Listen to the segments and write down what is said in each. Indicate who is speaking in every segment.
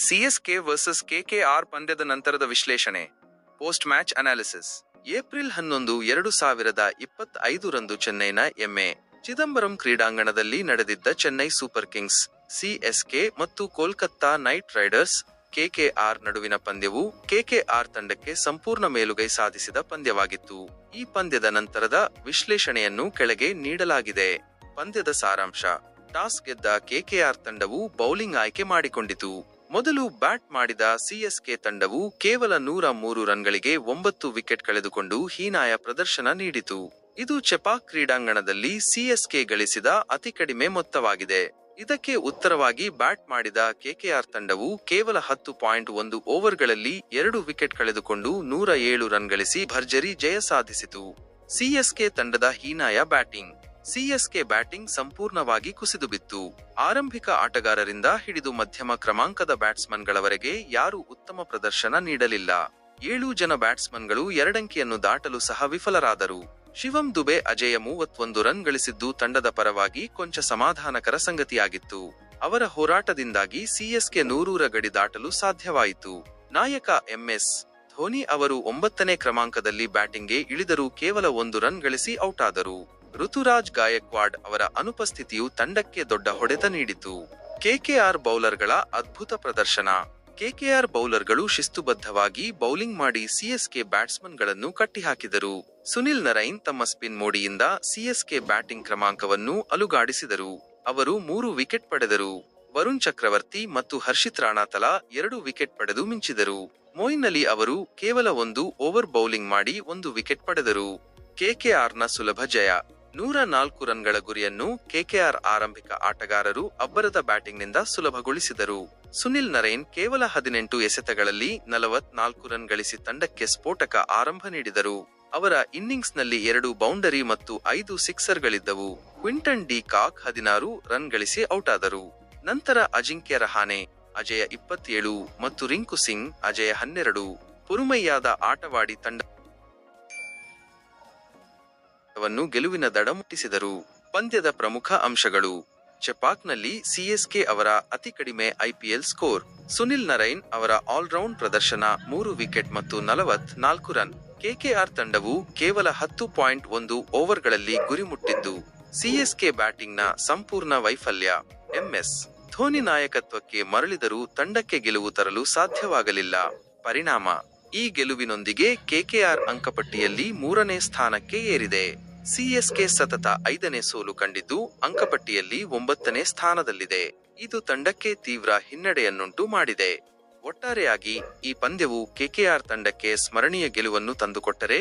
Speaker 1: CSK versus KKR ಪಂದ್ಯದ ನಂತರದ ವಿಶ್ಲೇಷಣೆ. Post match analysis. ಏಪ್ರಿಲ್ 11, 2025 ರಂದು ಚೆನ್ನೈನ ಎಂಎ ಚಿದಂಬರಂ ಕ್ರೀಡಾಂಗಣದಲ್ಲಿ ನಡೆದಿದ್ದ ಚೆನ್ನೈ ಸೂಪರ್ ಕಿಂಗ್ಸ್ ಸಿಎಸ್ಕೆ ಮತ್ತು ಕೋಲ್ಕತ್ತಾ ನೈಟ್ ರೈಡರ್ಸ್ ಕೆಕೆಆರ್ ನಡುವಿನ ಪಂದ್ಯವು ಕೆಕೆಆರ್ ತಂಡಕ್ಕೆ ಸಂಪೂರ್ಣ ಮೇಲುಗೈ ಸಾಧಿಸಿದ ಪಂದ್ಯವಾಗಿತ್ತು. ಈ ಪಂದ್ಯದ ನಂತರದ ವಿಶ್ಲೇಷಣೆಯನ್ನು ಕೆಳಗೆ ನೀಡಲಾಗಿದೆ. ಪಂದ್ಯದ ಸಾರಾಂಶ. ಟಾಸ್ ಗೆದ್ದ ಕೆಕೆಆರ್ ತಂಡವು ಬೌಲಿಂಗ್ ಆಯ್ಕೆ ಮಾಡಿಕೊಂಡಿತು. ಮೊದಲು ಬ್ಯಾಟ್ ಮಾಡಿದ ಸಿಎಸ್ಕೆ ತಂಡವು ಕೇವಲ 103 ರನ್ಗಳಿಗೆ 9 ವಿಕೆಟ್ ಕಳೆದುಕೊಂಡು ಹೀನಾಯ ಪ್ರದರ್ಶನ ನೀಡಿತು. ಇದು ಚೆಪಾಕ್ ಕ್ರೀಡಾಂಗಣದಲ್ಲಿ ಸಿಎಸ್ಕೆ ಗಳಿಸಿದ ಅತಿ ಕಡಿಮೆ ಮೊತ್ತವಾಗಿದೆ. ಇದಕ್ಕೆ ಉತ್ತರವಾಗಿ ಬ್ಯಾಟ್ ಮಾಡಿದ ಕೆಕೆಆರ್ ತಂಡವು ಕೇವಲ 10.1 ಓವರ್ಗಳಲ್ಲಿ 2 ವಿಕೆಟ್ ಕಳೆದುಕೊಂಡು 107 ರನ್ ಗಳಿಸಿ ಭರ್ಜರಿ ಜಯ ಸಾಧಿಸಿತು. ಸಿಎಸ್ಕೆ ತಂಡದ ಹೀನಾಯ ಬ್ಯಾಟಿಂಗ್. ಸಿಎಸ್ಕೆ ಬ್ಯಾಟಿಂಗ್ ಸಂಪೂರ್ಣವಾಗಿ ಕುಸಿದು ಬಿತ್ತು. ಆರಂಭಿಕ ಆಟಗಾರರಿಂದ ಹಿಡಿದು ಮಧ್ಯಮ ಕ್ರಮಾಂಕದ ಬ್ಯಾಟ್ಸ್ಮನ್ಗಳವರೆಗೆ ಯಾರೂ ಉತ್ತಮ ಪ್ರದರ್ಶನ ನೀಡಲಿಲ್ಲ. 7 ಜನ ಬ್ಯಾಟ್ಸ್ಮನ್ಗಳು 2 ಅಂಕಿಯನ್ನು ದಾಟಲು ಸಹ ವಿಫಲರಾದರು. ಶಿವಂ ದುಬೆ ಅಜೇಯ 31 ರನ್ ಗಳಿಸಿದ್ದು ತಂಡದ ಪರವಾಗಿ ಕೊಂಚ ಸಮಾಧಾನಕರ ಸಂಗತಿಯಾಗಿತ್ತು. ಅವರ ಹೋರಾಟದಿಂದಾಗಿ ಸಿಎಸ್ಕೆ 100ರ ಗಡಿ ದಾಟಲು ಸಾಧ್ಯವಾಯಿತು. ನಾಯಕ ಎಂಎಸ್ ಧೋನಿ ಅವರು 9ನೇ ಕ್ರಮಾಂಕದಲ್ಲಿ ಬ್ಯಾಟಿಂಗ್ಗೆ ಇಳಿದರೂ ಕೇವಲ 1 ರನ್ ಗಳಿಸಿ ಔಟ್ ಆದರು. ಋತುರಾಜ್ ಗಾಯಕ್ವಾಡ್ ಅವರ ಅನುಪಸ್ಥಿತಿಯು ತಂಡಕ್ಕೆ ದೊಡ್ಡ ಹೊಡೆತ ನೀಡಿತು. ಕೆಕೆಆರ್ ಬೌಲರ್ಗಳ ಅದ್ಭುತ ಪ್ರದರ್ಶನ. ಕೆಕೆಆರ್ ಬೌಲರ್ಗಳು ಶಿಸ್ತುಬದ್ಧವಾಗಿ ಬೌಲಿಂಗ್ ಮಾಡಿ ಸಿಎಸ್ಕೆ ಬ್ಯಾಟ್ಸ್ಮನ್ಗಳನ್ನು ಕಟ್ಟಿಹಾಕಿದರು. ಸುನಿಲ್ ನರೈನ್ ತಮ್ಮ ಸ್ಪಿನ್ ಮೋಡಿಯಿಂದ ಸಿಎಸ್ಕೆ ಬ್ಯಾಟಿಂಗ್ ಕ್ರಮಾಂಕವನ್ನು ಅಲುಗಾಡಿಸಿದರು. ಅವರು 3 ವಿಕೆಟ್ ಪಡೆದರು. ವರುಣ್ ಚಕ್ರವರ್ತಿ ಮತ್ತು ಹರ್ಷಿತ್ ರಾಣಾ ತಲಾ 2 ವಿಕೆಟ್ ಪಡೆದು ಮಿಂಚಿದರು. ಮೊಯಿನ್ ಅಲಿ ಅವರು ಕೇವಲ 1 ಓವರ್ ಬೌಲಿಂಗ್ ಮಾಡಿ 1 ವಿಕೆಟ್ ಪಡೆದರು. ಕೆಕೆಆರ್ನ ಸುಲಭ ಜಯ. 104 ರನ್ಗಳ ಗುರಿಯನ್ನು ಕೆಕೆಆರ್ ಆರಂಭಿಕ ಆಟಗಾರರು ಅಬ್ಬರದ ಬ್ಯಾಟಿಂಗ್ನಿಂದ ಸುಲಭಗೊಳಿಸಿದರು. ಸುನಿಲ್ ನರೈನ್ ಕೇವಲ 18 ಎಸೆತಗಳಲ್ಲಿ 44 ರನ್ ಗಳಿಸಿ ತಂಡಕ್ಕೆ ಸ್ಫೋಟಕ ಆರಂಭ ನೀಡಿದರು. ಅವರ ಇನ್ನಿಂಗ್ಸ್ನಲ್ಲಿ 2 ಬೌಂಡರಿ ಮತ್ತು 5 ಸಿಕ್ಸರ್ಗಳಿದ್ದವು. ಕ್ವಿಂಟನ್ ಡಿ ಕಾಕ್ 16 ರನ್ ಗಳಿಸಿ ಔಟ್ ಆದರು. ನಂತರ ಅಜಿಂಕ್ಯ ರಹಾನೆ ಅಜೇಯ 27 ಮತ್ತು ರಿಂಕು ಸಿಂಗ್ ಅಜೇಯ 12 ಪುರುಮೈಯಾದ ಆಟವಾಡಿ ತಂಡವನ್ನು ಗೆಲುವಿನ ದಡ ಮುಟ್ಟಿಸಿದರು. ಪಂದ್ಯದ ಪ್ರಮುಖ ಅಂಶಗಳು. ಚೆಪಾಕ್ನಲ್ಲಿ ಸಿಎಸ್ಕೆ ಅವರ ಅತಿ ಕಡಿಮೆ ಐಪಿಎಲ್ ಸ್ಕೋರ್. ಸುನಿಲ್ ನರೈನ್ ಅವರ ಆಲ್ರೌಂಡ್ ಪ್ರದರ್ಶನ 3 ವಿಕೆಟ್ ಮತ್ತು 44 ರನ್. ಕೆಕೆಆರ್ ತಂಡವು ಕೇವಲ 10.1 ಓವರ್ಗಳಲ್ಲಿ ಗುರಿ ಮುಟ್ಟಿದ್ದು. ಸಿಎಸ್ಕೆ ಬ್ಯಾಟಿಂಗ್ನ ಸಂಪೂರ್ಣ ವೈಫಲ್ಯ. ಎಂಎಸ್ ಧೋನಿ ನಾಯಕತ್ವಕ್ಕೆ ಮರಳಿದರೂ ತಂಡಕ್ಕೆ ಗೆಲುವು ತರಲು ಸಾಧ್ಯವಾಗಲಿಲ್ಲ. ಪರಿಣಾಮ. ಈ ಗೆಲುವಿನೊಂದಿಗೆ ಕೆಕೆಆರ್ ಅಂಕಪಟ್ಟಿಯಲ್ಲಿ 3ನೇ ಸ್ಥಾನಕ್ಕೆ ಏರಿದೆ. ಸಿಎಸ್ಕೆ ಸತತ 5ನೇ ಸೋಲು ಕಂಡಿದ್ದು ಅಂಕಪಟ್ಟಿಯಲ್ಲಿ 9ನೇ ಸ್ಥಾನದಲ್ಲಿದೆ. ಇದು ತಂಡಕ್ಕೆ ತೀವ್ರ ಹಿನ್ನಡೆಯನ್ನುಂಟು ಮಾಡಿದೆ. ಒಟ್ಟಾರೆಯಾಗಿ ಈ ಪಂದ್ಯವು ಕೆಕೆಆರ್ ತಂಡಕ್ಕೆ ಸ್ಮರಣೀಯ ಗೆಲುವನ್ನು ತಂದುಕೊಟ್ಟರೆ,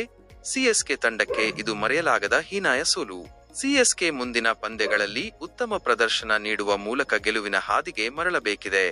Speaker 1: ಸಿಎಸ್ಕೆ ತಂಡಕ್ಕೆ ಇದು ಮರೆಯಲಾಗದ ಹೀನಾಯ ಸೋಲು. ಸಿಎಸ್ಕೆ ಮುಂದಿನ ಪಂದ್ಯಗಳಲ್ಲಿ ಉತ್ತಮ ಪ್ರದರ್ಶನ ನೀಡುವ ಮೂಲಕ ಗೆಲುವಿನ ಹಾದಿಗೆ ಮರಳಬೇಕಿದೆ.